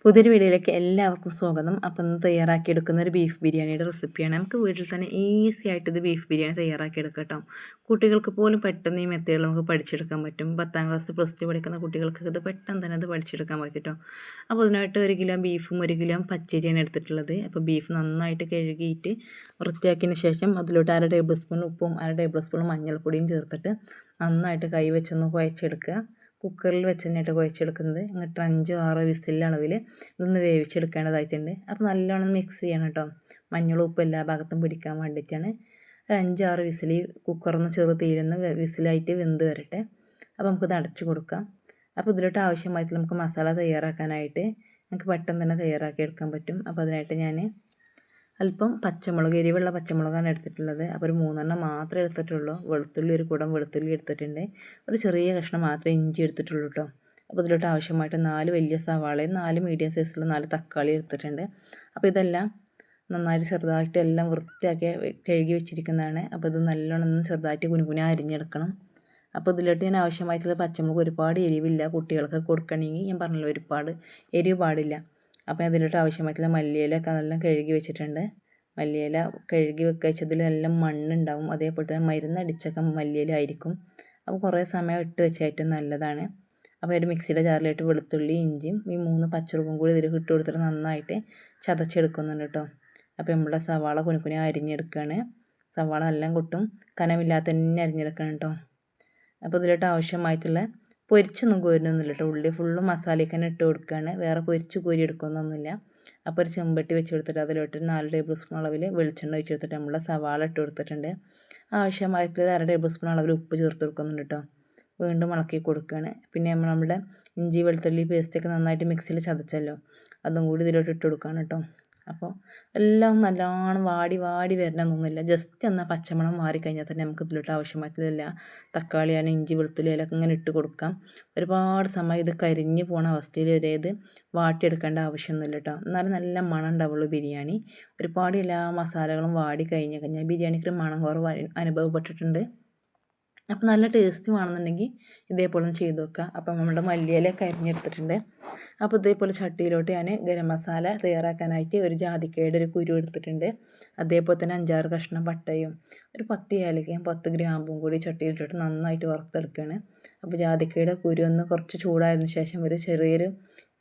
പുതിയൊരു വീഡിയോയിലേക്ക് എല്ലാവർക്കും സ്വാഗതം. അപ്പം ഇന്ന് തയ്യാറാക്കിയെടുക്കുന്ന ഒരു ബീഫ് ബിരിയാണിയുടെ റെസിപ്പിയാണ്. നമുക്ക് വീട്ടിൽ തന്നെ ഈസി ആയിട്ട് ഇത് ബീഫ് ബിരിയാണി തയ്യാറാക്കിയെടുക്കാം കേട്ടോ. കുട്ടികൾക്ക് പോലും പെട്ടെന്ന് ഈ മെത്തേഡ് നമുക്ക് പഠിച്ചെടുക്കാൻ പറ്റും. 10ാം ക്ലാസ് പ്ലസ് ടു പഠിക്കുന്ന കുട്ടികൾക്ക് ഇത് പെട്ടെന്ന് തന്നെ അത് പഠിച്ചെടുക്കാൻ പറ്റും കേട്ടോ. അപ്പോൾ അതിനായിട്ട് 1 കിലോ ബീഫും 1 കിലോ പച്ചരിയാണ് എടുത്തിട്ടുള്ളത്. അപ്പോൾ ബീഫ് നന്നായിട്ട് കഴുകിയിട്ട് വൃത്തിയാക്കിയതിന് ശേഷം അതിലോട്ട് 1/2 ടേബിൾ സ്പൂൺ ഉപ്പും 1/2 ടേബിൾ സ്പൂൺ മഞ്ഞൾപ്പൊടിയും ചേർത്തിട്ട് നന്നായിട്ട് കൈ വെച്ചൊന്ന് കുഴച്ചെടുക്കുക. കുക്കറിൽ വെച്ച് തന്നെയായിട്ട് കുഴച്ചെടുക്കുന്നത്. എന്നിട്ട് 5-6 വിസിലിൻ്റെ അളവിൽ ഇതൊന്ന് വേവിച്ചെടുക്കേണ്ടതായിട്ടുണ്ട്. അപ്പോൾ നല്ലോണം മിക്സ് ചെയ്യണം കേട്ടോ. മഞ്ഞളും ഉപ്പും എല്ലാ ഭാഗത്തും പിടിക്കാൻ വേണ്ടിയിട്ടാണ്. 5-6 വിസിൽ കുക്കറൊന്ന് ചെറു തീരുന്ന വിസിലായിട്ട് വെന്ത് വരട്ടെ. അപ്പോൾ നമുക്കിത് അടച്ചു കൊടുക്കാം. അപ്പോൾ ഇതിലോട്ട് ആവശ്യമായിട്ട് നമുക്ക് മസാല തയ്യാറാക്കാനായിട്ട് നമുക്ക് പെട്ടെന്ന് തന്നെ തയ്യാറാക്കി എടുക്കാൻ പറ്റും. അപ്പോൾ അതിനായിട്ട് ഞാൻ അല്പം പച്ചമുളക്, എരിവുള്ള പച്ചമുളകാണ് എടുത്തിട്ടുള്ളത്. അപ്പോൾ ഒരു 3 മാത്രമേ എടുത്തിട്ടുള്ളൂ. വെളുത്തുള്ളി, ഒരു കുടം വെളുത്തുള്ളി എടുത്തിട്ടുണ്ട്. ഒരു ചെറിയ കഷ്ണം മാത്രമേ ഇഞ്ചി എടുത്തിട്ടുള്ളൂ കേട്ടോ. അപ്പോൾ ഇതിലോട്ട് ആവശ്യമായിട്ട് 4 വലിയ സവാളയും 4 മീഡിയം സൈസിലുള്ള 4 തക്കാളി എടുത്തിട്ടുണ്ട്. അപ്പോൾ ഇതെല്ലാം നന്നായിട്ട് ചെറുതായിട്ട് എല്ലാം വൃത്തിയാക്കി കഴുകി വെച്ചിരിക്കുന്നതാണ്. അപ്പോൾ ഇത് നല്ലോണം ചെറുതായിട്ട് കുനുകുന അരിഞ്ഞെടുക്കണം. അപ്പോൾ ഇതിലോട്ട് ഞാൻ ആവശ്യമായിട്ടുള്ള പച്ചമുളക് ഒരുപാട് എരിവില്ല, കുട്ടികൾക്ക് കൊടുക്കണമെങ്കിൽ ഞാൻ പറഞ്ഞല്ലോ ഒരുപാട് എരിവ് പാടില്ല. അപ്പോൾ അതിലോട്ട് ആവശ്യമായിട്ടുള്ള മല്ലിയിലൊക്കെ നല്ല കഴുകി വെച്ചിട്ടുണ്ട്. മല്ലിയില കഴുകി വെച്ചതിലെല്ലാം മണ്ണുണ്ടാവും. അതേപോലെ തന്നെ മരുന്നടിച്ചൊക്കെ മല്ലിയിലായിരിക്കും. അപ്പോൾ കുറേ സമയം ഇട്ട് വെച്ചായിട്ട് നല്ലതാണ്. അപ്പോൾ ഒരു മിക്സിയുടെ ജാറിലായിട്ട് വെളുത്തുള്ളി, ഇഞ്ചിയും ഈ 3 പച്ചമുളകും കൂടി ഇതിൽ ഇട്ട് കൊടുത്തിട്ട് നന്നായിട്ട് ചതച്ചെടുക്കുന്നുണ്ട് കേട്ടോ. അപ്പോൾ നമ്മുടെ സവാള കുനുകുന അരിഞ്ഞെടുക്കുകയാണ്. സവാള എല്ലാം കൊട്ടും കനമില്ലാത്ത തന്നെ അരിഞ്ഞെടുക്കണം കേട്ടോ. അപ്പോൾ ഇതിലോട്ട് ആവശ്യമായിട്ടുള്ള പൊരിച്ചൊന്നും കോരുന്നൊന്നുമില്ല കേട്ടോ. ഉള്ളി ഫുള്ള് മസാലയ്ക്ക് തന്നെ ഇട്ട് കൊടുക്കുകയാണ്. വേറെ പൊരിച്ച് കോരി എടുക്കുന്നൊന്നുമില്ല. അപ്പോൾ ഒരു ചെമ്പട്ടി വെച്ച് കൊടുത്തിട്ട് അതിലോട്ട് 4 ടേബിൾ സ്പൂൺ അളവിൽ വെളിച്ചെണ്ണ ഒഴിച്ച് കൊടുത്തിട്ട് നമ്മളെ സവാള ഇട്ട് കൊടുത്തിട്ടുണ്ട്. ആവശ്യമായിട്ടുള്ള 1/2 ടേബിൾ സ്പൂൺ അളവിൽ ഉപ്പ് ചേർത്ത് കൊടുക്കുന്നുണ്ട് കേട്ടോ. വീണ്ടും ഇളക്കി കൊടുക്കുകയാണ്. പിന്നെ നമ്മുടെ ഇഞ്ചി വെളുത്തുള്ളി പേസ്റ്റൊക്കെ നന്നായിട്ട് മിക്സിയിൽ ചതച്ചല്ലോ, അതും കൂടി ഇതിലോട്ട് ഇട്ട് കൊടുക്കുകയാണ് കേട്ടോ. അപ്പോൾ എല്ലാം നല്ലോണം വാടി വരണമെന്നൊന്നുമില്ല. ജസ്റ്റ് എന്നാൽ പച്ചമണം മാറിക്കഴിഞ്ഞാൽ തന്നെ നമുക്ക് ഇതിലോട്ട് ആവശ്യമായിട്ടുള്ള തക്കാളിയാണ്, ഇഞ്ചി വെളുത്തുള്ളി അതിലൊക്കെ ഇങ്ങനെ ഇട്ട് കൊടുക്കാം. ഒരുപാട് സമയം ഇത് കരിഞ്ഞ് പോണ അവസ്ഥയിൽ വരെ ഇത് വാട്ടിയെടുക്കേണ്ട ആവശ്യമൊന്നുമില്ല കേട്ടോ. എന്നാലും നല്ല മണം ഉണ്ടാവുള്ളൂ ബിരിയാണി. ഒരുപാട് എല്ലാ മസാലകളും വാടി കഴിഞ്ഞാൽ ബിരിയാണിക്ക് മണം കുറവ് അനുഭവപ്പെട്ടിട്ടുണ്ട്. അപ്പോൾ നല്ല ടേസ്റ്റ് വേണമെന്നുണ്ടെങ്കിൽ ഇതേപോലെ ഒന്ന് ചെയ്ത് വെക്കുക. അപ്പം നമ്മുടെ മല്ലിയിലൊക്കെ അരിഞ്ഞെടുത്തിട്ടുണ്ട്. അപ്പോൾ ഇതേപോലെ ചട്ടിയിലോട്ട് ഞാൻ ഗരം മസാല തയ്യാറാക്കാനായിട്ട് ഒരു ജാതിക്കയുടെ ഒരു കുരു എടുത്തിട്ടുണ്ട്. അതേപോലെ തന്നെ 5-6 കഷ്ണം പട്ടയും ഒരു 10 ഏലക്കയും 10 ഗ്രാമ്പും കൂടി ചട്ടിയിലിട്ടിട്ട് നന്നായിട്ട് വറുത്തെടുക്കുകയാണ്. അപ്പോൾ ജാതിക്കയുടെ കുരു ഒന്ന് കുറച്ച് ചൂടായതിനു ശേഷം ഒരു ചെറിയൊരു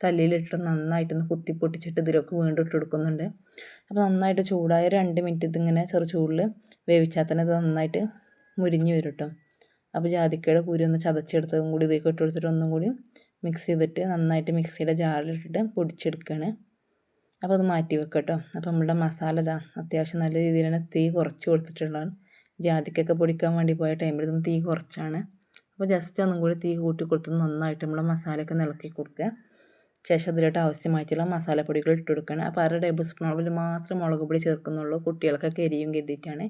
കല്ലിലിട്ട് നന്നായിട്ടൊന്ന് കുത്തി പൊട്ടിച്ചിട്ട് ഇതിലൊക്കെ വീണ്ടും ഇട്ട് കൊടുക്കുന്നുണ്ട്. അപ്പോൾ നന്നായിട്ട് ചൂടായ 2 മിനിറ്റ് ഇതിങ്ങനെ ചെറു ചൂടിൽ വേവിച്ചാൽ തന്നെ ഇത് നന്നായിട്ട് മുരിഞ്ഞ് വരും കേട്ടോ. അപ്പോൾ ജാതിക്കയുടെ കുരു ഒന്ന് ചതച്ചെടുത്തതും കൂടി ഇതിലേക്ക് ഇട്ട് കൊടുത്തിട്ട് ഒന്നും കൂടി മിക്സ് ചെയ്തിട്ട് നന്നായിട്ട് മിക്സിയുടെ ജാറിലിട്ടിട്ട് പൊടിച്ചെടുക്കുകയാണ്. അപ്പോൾ അത് മാറ്റി വെക്കുക കേട്ടോ. അപ്പോൾ നമ്മുടെ മസാല ഇതാ അത്യാവശ്യം നല്ല രീതിയിൽ തന്നെ തീ കുറച്ച് കൊടുത്തിട്ടുള്ളതാണ്. ജാതിക്കൊക്കെ പൊടിക്കാൻ വേണ്ടി പോയ ടൈമിൽ ഇതൊന്ന് തീ കുറച്ചാണ്. അപ്പോൾ ജസ്റ്റ് ഒന്നും കൂടി തീ കൂട്ടി കൊടുത്ത് നന്നായിട്ട് നമ്മളെ മസാലയൊക്കെ ഇളക്കി കൊടുക്കുക. ശേഷം അതിലോട്ട് ആവശ്യമായിട്ടുള്ള മസാലപ്പൊടികൾ ഇട്ട് കൊടുക്കണം. അപ്പോൾ 1/2 ടേബിൾ സ്പൂൺ അളവിൽ മാത്രം മുളക് പൊടി ചേർക്കുന്നുള്ളൂ. കുട്ടികൾക്കൊക്കെ എരിവും കരുതിയിട്ടാണ്.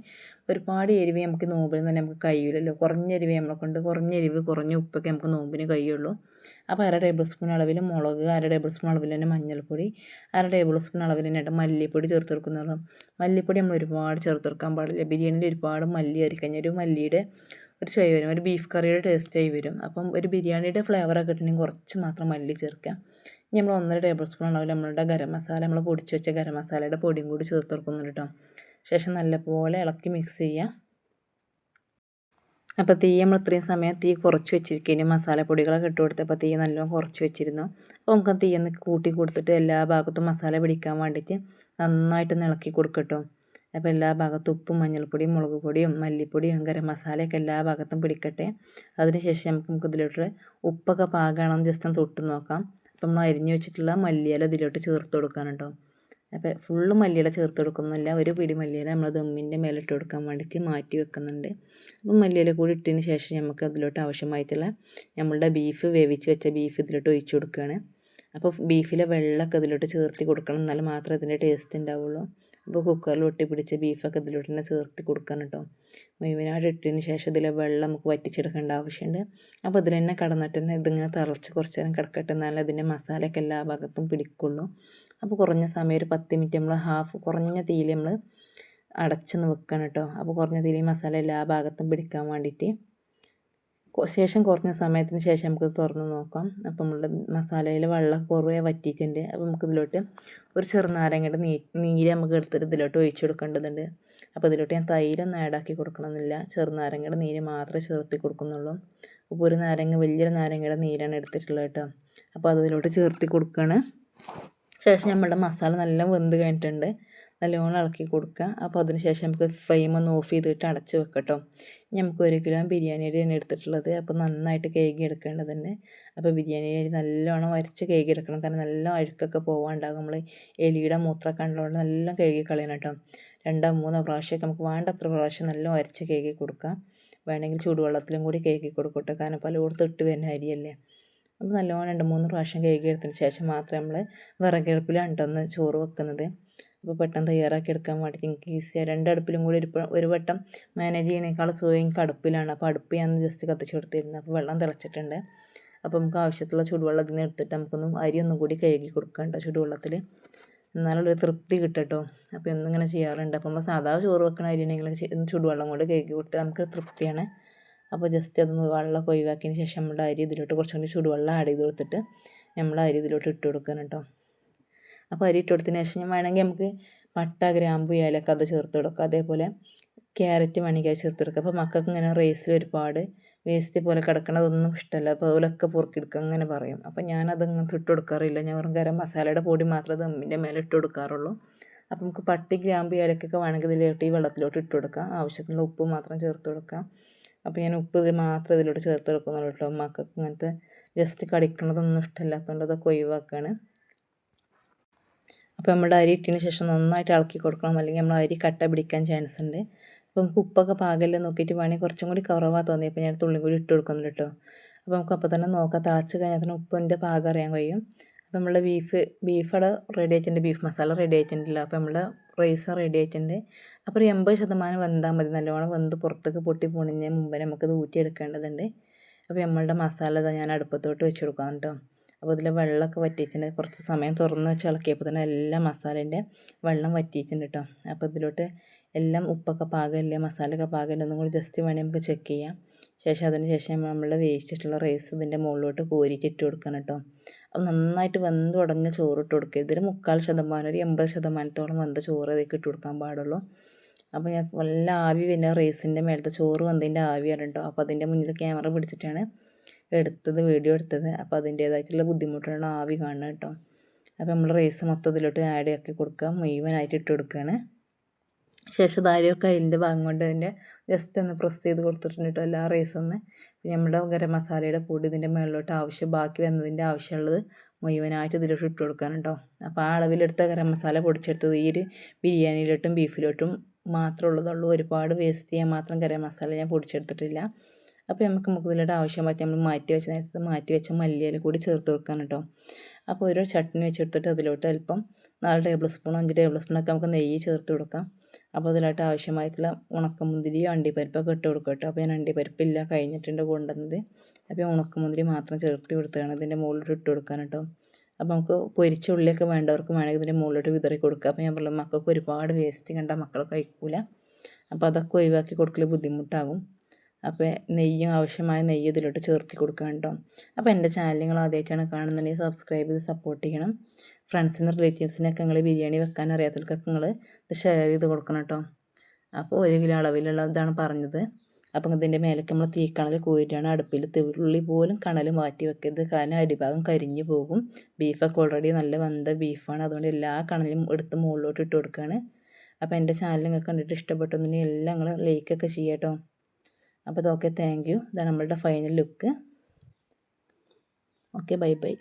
ഒരുപാട് എരിവ് നമുക്ക് നോമ്പിന് തന്നെ നമുക്ക് കഴിയില്ലല്ലോ. കുറഞ്ഞ എരിവ് നമ്മളെ കൊണ്ട് കുറഞ്ഞ എരിവ് കുറഞ്ഞ ഉപ്പൊക്കെ നമുക്ക് നോമ്പിന് കഴിയുള്ളൂ. അപ്പോൾ 1/2 ടേബിൾ സ്പൂൺ അളവിൽ മുളക്, 1/2 ടേബിൾ സ്പൂൺ അളവിൽ തന്നെ മഞ്ഞൾപ്പൊടി, 1/2 ടേബിൾ സ്പൂൺ അളവിൽ തന്നെ മല്ലിപ്പൊടി ചേർത്ത് കൊടുക്കുന്നുള്ളൂ. മല്ലിപ്പൊടി നമ്മൾ ഒരുപാട് ചേർത്ത് കൊടുക്കാൻ പാടില്ല. ബിരിയാണിയിൽ ഒരുപാട് മല്ലി അരിക്കഴിഞ്ഞാൽ ഒരു മല്ലിയുടെ ഒരു ചൊയ വരും, ഒരു ബീഫ് കറിയുടെ ടേസ്റ്റായി വരും. അപ്പം ഒരു ബിരിയാണിയുടെ ഫ്ലേവറൊക്കെ കിട്ടണമെങ്കിൽ കുറച്ച് മാത്രം മല്ലി ചേർക്കുക. ഇനി നമ്മൾ 1.5 ടേബിൾ സ്പൂൺ അളവിൽ നമ്മളുടെ ഗരം മസാല, നമ്മൾ പൊടിച്ച് വെച്ച ഗരം മസാലയുടെ പൊടിയും കൂടി ചേർത്ത് കൊടുക്കുന്നുണ്ട് കേട്ടോ. ശേഷം നല്ലപോലെ ഇളക്കി മിക്സ് ചെയ്യുക. അപ്പോൾ തീ നമ്മൾ ഇത്രയും സമയം തീ കുറച്ച് വെച്ചിരിക്കുകയും മസാലപ്പൊടികളൊക്കെ ഇട്ട് കൊടുത്തപ്പോൾ തീ നല്ലോണം കുറച്ച് വെച്ചിരുന്നു. അപ്പോൾ നമുക്ക് തീ ഒന്ന് കൂട്ടി കൊടുത്തിട്ട് എല്ലാ ഭാഗത്തും മസാല പിടിക്കാൻ വേണ്ടിയിട്ട് നന്നായിട്ടൊന്ന് ഇളക്കി കൊടുക്കട്ടോ. അപ്പോൾ എല്ലാ ഭാഗത്തും ഉപ്പും മഞ്ഞൾപ്പൊടിയും മുളക് പൊടിയും മല്ലിപ്പൊടിയും ഗരം മസാലയൊക്കെ എല്ലാ ഭാഗത്തും പിടിക്കട്ടെ. അതിനുശേഷം നമുക്ക് ഇതിലോട്ട് ഉപ്പൊക്കെ പാകമാണെന്ന് ജസ്റ്റ് ഒന്ന് തൊട്ട് നോക്കാം. അപ്പം നമ്മൾ അരിഞ്ഞ് വെച്ചിട്ടുള്ള മല്ലിയില ഇതിലോട്ട് ചേർത്ത് കൊടുക്കണം കേട്ടോ. അപ്പോൾ ഫുള്ള് മല്ലിയില ചേർത്ത് കൊടുക്കുന്നില്ല, ഒരു പിടി മല്ലിയില നമ്മൾ ദമ്മിൻ്റെ മേലെ ഇട്ട് കൊടുക്കാൻ വേണ്ടിയിട്ട് മാറ്റി വെക്കുന്നുണ്ട്. അപ്പം മല്ലിയില കൂടി ഇട്ടതിന് ശേഷം നമുക്ക് അതിലോട്ട് ആവശ്യമായിട്ടുള്ള നമ്മളുടെ ബീഫ് വേവിച്ച് വെച്ച ബീഫ് ഇതിലോട്ട് ഒഴിച്ച് കൊടുക്കുകയാണ്. അപ്പോൾ ബീഫിലെ വെള്ളമൊക്കെ ഇതിലോട്ട് ചേർത്ത് കൊടുക്കണം, എന്നാൽ മാത്രമേ ഇതിൻ്റെ ടേസ്റ്റ് ഉണ്ടാവുള്ളൂ. അപ്പോൾ കുക്കറിൽ ഒട്ടിപ്പിടിച്ച ബീഫൊക്കെ ഇതിലോട്ട് തന്നെ ചേർത്ത് കൊടുക്കണം കേട്ടോ. മുഴുവനായിട്ട് ഇട്ടതിന് ശേഷം ഇതിലെ വെള്ളം നമുക്ക് വറ്റിച്ചെടുക്കേണ്ട ആവശ്യമുണ്ട്. അപ്പോൾ ഇതിൽ തന്നെ കടന്നിട്ട് തന്നെ ഇതിങ്ങനെ തിളച്ച് കുറച്ച് നേരം കിടക്കട്ടെ, എന്നാലും അതിൻ്റെ മസാലയൊക്കെ എല്ലാ ഭാഗത്തും പിടിക്കുള്ളൂ. അപ്പോൾ കുറഞ്ഞ സമയം ഒരു 10 മിനിറ്റ് നമ്മൾ കുറഞ്ഞ തീയിൽ നമ്മൾ അടച്ചൊന്ന് വെക്കണം കേട്ടോ. അപ്പോൾ കുറഞ്ഞ തീയിൽ മസാല എല്ലാ ഭാഗത്തും പിടിക്കാൻ വേണ്ടിയിട്ട് ശേഷം കുറഞ്ഞ സമയത്തിന് ശേഷം നമുക്ക് തുറന്ന് നോക്കാം. അപ്പോൾ നമ്മളുടെ മസാലയിൽ വെള്ളം കുറേ വറ്റിയിട്ടുണ്ട്. അപ്പോൾ നമുക്കിതിലോട്ട് ഒരു ചെറുനാരങ്ങയുടെ നീര് നമുക്ക് എടുത്തിട്ട് ഇതിലോട്ട് ഒഴിച്ച് കൊടുക്കേണ്ടതുണ്ട്. അപ്പോൾ ഇതിലോട്ട് ഞാൻ തൈരൊന്നും ആഡാക്കി കൊടുക്കണമെന്നില്ല, ചെറുനാരങ്ങയുടെ നീര് മാത്രമേ ചേർത്തി കൊടുക്കുന്നുള്ളൂ. അപ്പോൾ ഒരു നാരങ്ങ, വലിയൊരു നാരങ്ങയുടെ നീരാണ് എടുത്തിട്ടുള്ളത് കേട്ടോ. അപ്പോൾ അതിലോട്ട് ചേർത്തി കൊടുക്കുകയാണ്. ശേഷം നമ്മുടെ മസാല നല്ല വെന്ത് കഴിഞ്ഞിട്ടുണ്ട്. നല്ലോണം ഇളക്കി കൊടുക്കുക. അപ്പോൾ അതിന് ശേഷം നമുക്ക് ഫ്ലെയിം ഒന്ന് ഓഫ് ചെയ്തിട്ട് അടച്ച് വെക്കട്ടോ. നമുക്ക് 1 കിലോ ബിരിയാണി അരിയാണ് എടുത്തിട്ടുള്ളത്. അപ്പോൾ നന്നായിട്ട് കഴുകി എടുക്കേണ്ടതുണ്ട്. അപ്പോൾ ബിരിയാണി അരി നല്ലോണം വരച്ച് കഴുകി എടുക്കണം. കാരണം നല്ല അഴുക്കൊക്കെ പോകാണ്ടാകും. നമ്മൾ എലിയുടെ മൂത്രമൊക്കെ ഉള്ളതുകൊണ്ട് നല്ല കഴുകി കളയണം കേട്ടോ. 2 3 പ്രാവശ്യമൊക്കെ നമുക്ക് വേണ്ടത്ര പ്രാവശ്യം നല്ല വരച്ച് കഴുകി കൊടുക്കാം. വേണമെങ്കിൽ ചൂടുവെള്ളത്തിലും കൂടി കഴുകി കൊടുക്കട്ടെ. കാരണം പലയിടത്തും ഇട്ട് വരുന്ന അരിയല്ലേ. അപ്പോൾ നല്ലോണം 2 3 പ്രാവശ്യം കഴുകി എടുത്തതിന് ശേഷം മാത്രമേ നമ്മൾ വിറകടുപ്പിലാണ് കേട്ടോ ഒന്ന് ചോറ് വെക്കുന്നത്. അപ്പോൾ പെട്ടെന്ന് തയ്യാറാക്കി എടുക്കാൻ വേണ്ടിയിട്ട് എനിക്ക് ഈസിയാണ്. 2 അടുപ്പിലും കൂടി ഒരു വട്ടം മാനേജ് ചെയ്യണേക്കാൾ സുഖം എനിക്ക് അടുപ്പിലാണ്. അപ്പോൾ അടുപ്പ് ഞാൻ ജസ്റ്റ് കത്തിച്ച് കൊടുത്തിരുന്നു. അപ്പോൾ വെള്ളം തിളച്ചിട്ടുണ്ട്. അപ്പോൾ നമുക്ക് ആവശ്യത്തിലുള്ള ചൂടുവെള്ളത്തിൽ നിന്ന് എടുത്തിട്ട് അരി ഒന്നും കൂടി കഴുകി കൊടുക്കാം ചൂടുവെള്ളത്തിൽ. എന്നാലുള്ളൊരു തൃപ്തി കിട്ടട്ടോ. അപ്പോൾ എന്നിങ്ങനെ ചെയ്യാറുണ്ട്. അപ്പോൾ നമ്മൾ സാധാ ചോറ് വെക്കണ അരിയാണെങ്കിൽ ചൂടുവെള്ളം കൊണ്ട് കഴുകി കൊടുത്താൽ നമുക്ക് തൃപ്തിയാണ്. അപ്പോൾ ജസ്റ്റ് അതൊന്ന് വെള്ളമൊക്കെ ഒഴിവാക്കിയതിന് ശേഷം നമ്മുടെ അരി ഇതിലോട്ട് കുറച്ചും കൂടി ചൂടുവെള്ളം ആഡ് ചെയ്ത് കൊടുത്തിട്ട് നമ്മൾ അരി ഇതിലോട്ട് ഇട്ട് കൊടുക്കണം കേട്ടോ. അപ്പോൾ അരി ഇട്ട് കൊടുത്തതിന് ശേഷം വേണമെങ്കിൽ നമുക്ക് പട്ട, ഗ്രാമ്പു, ഏലക്ക അത് ചേർത്ത് കൊടുക്കുക. അതേപോലെ ക്യാരറ്റ് വേണമെങ്കിൽ ചേർത്ത് കൊടുക്കുക. അപ്പോൾ മക്കൾക്ക് ഇങ്ങനെ റൈസിൽ ഒരുപാട് വേസ്റ്റ് പോലെ കിടക്കണതൊന്നും ഇഷ്ടമല്ല. അപ്പോൾ അതുപോലൊക്കെ പൊറുക്കിയെടുക്കുക അങ്ങനെ പറയും. അപ്പോൾ ഞാനതങ്ങനെ ഇട്ട് കൊടുക്കാറില്ല. ഞാൻ വെറും ഗരം മസാലയുടെ പൊടി മാത്രമേ ദമ്മിൻ്റെ മേലെ ഇട്ട് കൊടുക്കാറുള്ളൂ. അപ്പോൾ നമുക്ക് പട്ടി, ഗ്രാമ്പു, ഏലക്കൊക്കെ വേണമെങ്കിൽ ഇതിലോട്ട് ഈ വെള്ളത്തിലോട്ട് ഇട്ട് കൊടുക്കാം. ആവശ്യത്തിനുള്ള ഉപ്പ് മാത്രം ചേർത്ത് കൊടുക്കാം. അപ്പോൾ ഞാൻ ഉപ്പ് മാത്രം ഇതിലോട്ട് ചേർത്ത് കൊടുക്കുന്നുള്ളൂ കേട്ടോ. മക്കൾക്ക് ഇങ്ങനത്തെ ജസ്റ്റ് കടിക്കണതൊന്നും ഇഷ്ടമില്ലാത്തതുകൊണ്ട് അതൊക്കെ ഒഴിവാക്കുകയാണ്. അപ്പോൾ നമ്മുടെ അരി ഇട്ടതിന് ശേഷം നന്നായിട്ട് ഇളക്കി കൊടുക്കണം. അല്ലെങ്കിൽ നമ്മൾ അരി കട്ട പിടിക്കാൻ ചാൻസ് ഉണ്ട്. അപ്പോൾ നമുക്ക് ഉപ്പൊക്കെ പാകമല്ലേ നോക്കിയിട്ട് വേണമെങ്കിൽ കുറച്ചും കൂടി കുറവാണ് തോന്നിയപ്പോൾ ഞാൻ തുള്ളി കൂടി ഇട്ട് കൊടുക്കുന്നുണ്ട് കേട്ടോ. അപ്പോൾ നമുക്ക് അപ്പോൾ തന്നെ നോക്കാം. തിളച്ച് കഴിഞ്ഞാൽ തന്നെ ഉപ്പിൻ്റെ പാകം അറിയാൻ കഴിയും. അപ്പോൾ നമ്മുടെ ബീഫ് അവിടെ റെഡി ആയിട്ടുണ്ട്. ബീഫ് മസാല റെഡി ആയിട്ടുണ്ടല്ലോ. അപ്പോൾ നമ്മുടെ റൈസ് റെഡി ആയിട്ടുണ്ട്. അപ്പോൾ ഒരു 80% വെന്താൽ മതി. നല്ലോണം വെന്ത് പുറത്തേക്ക് പൊട്ടി പൊണിഞ്ഞ മുമ്പേ നമുക്കത് ഊറ്റിയെടുക്കേണ്ടതുണ്ട്. അപ്പോൾ നമ്മളുടെ മസാല ഞാൻ അടുപ്പത്തോട്ട് വെച്ച് കൊടുക്കാം കേട്ടോ. അപ്പോൾ ഇതിൽ വെള്ളമൊക്കെ വറ്റിയിട്ടുണ്ട്. കുറച്ച് സമയം തുറന്ന് വെച്ച് ഇളക്കിയപ്പോൾ തന്നെ എല്ലാ മസാലേൻ്റെ വെള്ളം വറ്റിയിട്ടുണ്ട് കേട്ടോ. അപ്പോൾ ഇതിലോട്ട് എല്ലാം ഉപ്പൊക്കെ പാകമില്ലേ, മസാലയൊക്കെ പാകമില്ല ഒന്നും കൂടി ജസ്റ്റ് വേണമെങ്കിൽ നമുക്ക് ചെക്ക് ചെയ്യാം. അതിന് ശേഷം നമ്മൾ വേവിച്ചിട്ടുള്ള റൈസ് ഇതിൻ്റെ മുകളിലോട്ട് കോരിയിട്ട് ഇട്ട് കൊടുക്കണം കേട്ടോ. അപ്പോൾ നന്നായിട്ട് വെന്ത് ഉടഞ്ഞ ചോറ് ഇട്ട് കൊടുക്കുക. ഇതിൽ 3/4% ഒരു 80% വെന്ത ചോറ് അതിലേക്ക് ഇട്ട് കൊടുക്കാൻ പാടുള്ളൂ. അപ്പോൾ ഞാൻ വല്ല ആവി പിന്നെ റൈസിൻ്റെ മേലത്തെ ചോറ് വന്നതിൻ്റെ ആവിയാണ് കേട്ടോ. അപ്പോൾ അതിൻ്റെ മുന്നിൽ ക്യാമറ പിടിച്ചിട്ടാണ് വീഡിയോ എടുത്തത്. അപ്പോൾ അതിൻ്റേതായിട്ടുള്ള ബുദ്ധിമുട്ടാണ് ആവി കാണുന്നത് കേട്ടോ. അപ്പോൾ നമ്മൾ റൈസ് മൊത്തത്തിലോട്ട് ആഡ് ആക്കി കൊടുക്കുക. മുഴുവനായിട്ട് ഇട്ട് കൊടുക്കുകയാണ്. ശേഷം അരിയൊക്കെ അതിൻ്റെ ഭാഗം കൊണ്ട് അതിൻ്റെ ജസ്റ്റ് ഒന്ന് പ്രസ് ചെയ്ത് കൊടുത്തിട്ടുണ്ട് കേട്ടോ എല്ലാ റൈസൊന്ന്. പിന്നെ നമ്മുടെ ഗരം മസാലയുടെ പൊടി ഇതിൻ്റെ മുകളിലോട്ട് ബാക്കി വന്നതിൻ്റെ ആവശ്യമുള്ളത് മുഴുവനായിട്ട് ഇതിലോട്ട് ഇട്ട് കൊടുക്കാൻ കേട്ടോ. അപ്പോൾ ആ അളവിലെടുത്ത ഗരം മസാല പൊടിച്ചെടുത്തത് ഈ ഒരു ബിരിയാണിയിലോട്ടും ബീഫിലോട്ടും മാത്രമേ ഉള്ളതുള്ളൂ. ഒരുപാട് വേസ്റ്റ് ചെയ്യാൻ മാത്രം ഗരം മസാല ഞാൻ പൊടിച്ചെടുത്തിട്ടില്ല. അപ്പോൾ നമുക്ക് ഇതിലോട്ട് ആവശ്യം പറ്റി നമ്മൾ നേരത്തെ മാറ്റി വെച്ച മല്ലിയില കൂടി ചേർത്ത് കൊടുക്കാൻ കേട്ടോ. അപ്പോൾ ഒരു ചട്നി വെച്ചെടുത്തിട്ട് അതിലോട്ട് അല്പം 4 ടേബിൾ സ്പൂൺ 5 ടേബിൾ സ്പൂണൊക്കെ നമുക്ക് നെയ്യ് ചേർത്ത് കൊടുക്കാം. അപ്പോൾ അതിലോട്ട് ആവശ്യമായിട്ടുള്ള ഉണക്കമുന്തിരിയോ അണ്ടിപ്പരിപ്പൊക്കെ ഇട്ട് കൊടുക്കുക കേട്ടോ. അപ്പോൾ ഞാൻ അണ്ടിപ്പരിപ്പില്ല, കഴിഞ്ഞിട്ടുണ്ട് കൊണ്ടുവന്നത്. അപ്പോൾ ഉണക്കമുന്തിരി മാത്രം ചേർത്ത് കൊടുത്തതാണ് ഇതിൻ്റെ മുകളിലോട്ട് ഇട്ട് കൊടുക്കാൻ കേട്ടോ. അപ്പോൾ നമുക്ക് പൊരിച്ച ഉള്ളിയൊക്കെ വേണ്ടവർക്ക് വേണമെങ്കിൽ ഇതിൻ്റെ മുകളിലോട്ട് വിതറി കൊടുക്കുക. അപ്പോൾ ഞാൻ പറഞ്ഞ മക്കൾക്ക് ഒരുപാട് വേസ്റ്റ് കണ്ടാൽ മക്കൾ കഴിക്കൂല. അപ്പോൾ അതൊക്കെ ഒഴിവാക്കി കൊടുക്കൽ ബുദ്ധിമുട്ടാകും. അപ്പോൾ ആവശ്യമായ നെയ്യ് ഇതിലോട്ട് ചേർത്തി കൊടുക്കുക കേട്ടോ. അപ്പോൾ എൻ്റെ ചാനൽ നിങ്ങൾ ആദ്യമായിട്ടാണ് കാണുന്നുണ്ടെങ്കിൽ സബ്സ്ക്രൈബ് ചെയ്ത് സപ്പോർട്ട് ചെയ്യണം. ഫ്രണ്ട്സിനും റിലേറ്റീവ്സിനൊക്കെ നിങ്ങൾ ബിരിയാണി വെക്കാൻ അറിയാത്തവർക്കൊക്കെ നിങ്ങൾ ഇത് ഷെയർ ചെയ്ത് കൊടുക്കണം കേട്ടോ. അപ്പോൾ 1 കിലോ അളവിലുള്ള ഇതാണ് പറഞ്ഞത്. അപ്പം ഇതിൻ്റെ മേലേക്ക് നമ്മൾ തീക്കണൽ കോരിയാണ് അടുപ്പിൽ തുള്ളി പോലും കണൽ മാറ്റി വെക്കരുത്. കാരണം അടിഭാഗം കരിഞ്ഞു പോകും. ബീഫൊക്കെ ഓൾറെഡി നല്ല വെന്ത ബീഫാണ്. അതുകൊണ്ട് എല്ലാ കണലും എടുത്ത് മുകളിലോട്ട് ഇട്ട് കൊടുക്കുകയാണ്. അപ്പോൾ എൻ്റെ ചാനൽ നിങ്ങൾക്ക് കണ്ടിട്ട് ഇഷ്ടപ്പെട്ടെന്നുണ്ടെങ്കിൽ എല്ലാം നിങ്ങൾ ലൈക്കൊക്കെ ചെയ്യാം കേട്ടോ. അപ്പോൾ ഓക്കെ, താങ്ക് യു. ഇതാണ് നമ്മളുടെ final look. Okay, bye bye.